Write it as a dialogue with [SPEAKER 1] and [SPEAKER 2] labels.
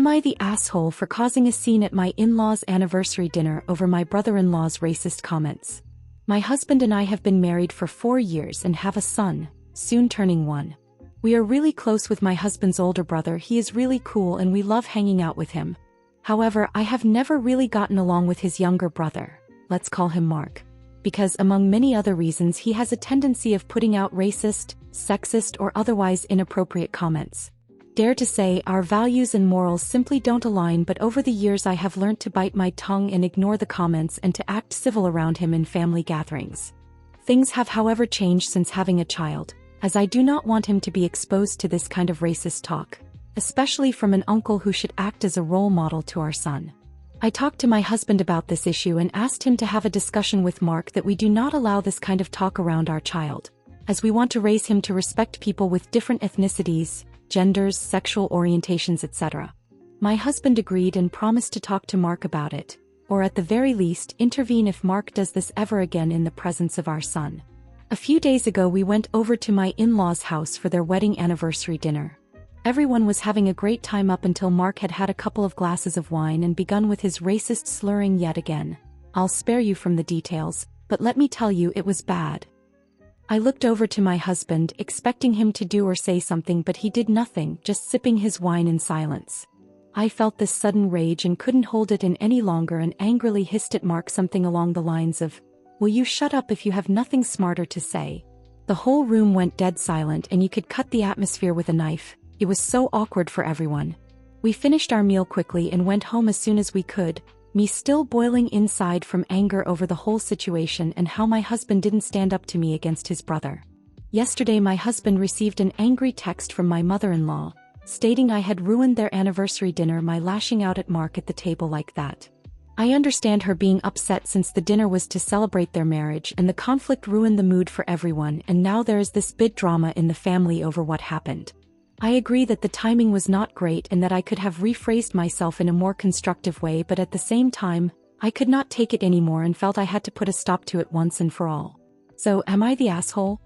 [SPEAKER 1] I the asshole for causing a scene at my in-laws' anniversary dinner over my brother-in-law's racist comments? My husband and I have been married for 4 years and have a son, soon turning 1. We are really close with my husband's older brother. He is really cool and we love hanging out with him. However, I have never really gotten along with his younger brother, let's call him Mark, because among many other reasons he has a tendency of putting out racist, sexist or otherwise inappropriate comments. Dare to say our values and morals simply don't align, but over the years I have learned to bite my tongue and ignore the comments and to act civil around him in family gatherings. Things have however changed since having a child, as I do not want him to be exposed to this kind of racist talk, especially from an uncle who should act as a role model to our son. I talked to my husband about this issue and asked him to have a discussion with Mark that we do not allow this kind of talk around our child, as we want to raise him to respect people with different ethnicities, genders, sexual orientations, etc. My husband agreed and promised to talk to Mark about it, or at the very least intervene if Mark does this ever again in the presence of our son. A few days ago we went over to my in-laws' house for their wedding anniversary dinner. Everyone was having a great time up until Mark had had a couple of glasses of wine and begun with his racist slurring yet again. I'll spare you from the details, but let me tell you it was bad. I looked over to my husband, expecting him to do or say something, but he did nothing, just sipping his wine in silence. I felt this sudden rage and couldn't hold it in any longer and angrily hissed at Mark something along the lines of, "Will you shut up if you have nothing smarter to say?" The whole room went dead silent and you could cut the atmosphere with a knife. It was so awkward for everyone. We finished our meal quickly and went home as soon as we could, me still boiling inside from anger over the whole situation and how my husband didn't stand up to me against his brother. Yesterday my husband received an angry text from my mother-in-law, stating I had ruined their anniversary dinner by lashing out at Mark at the table like that. I understand her being upset since the dinner was to celebrate their marriage and the conflict ruined the mood for everyone, and now there is this big drama in the family over what happened. I agree that the timing was not great and that I could have rephrased myself in a more constructive way, but at the same time, I could not take it anymore and felt I had to put a stop to it once and for all. So, am I the asshole?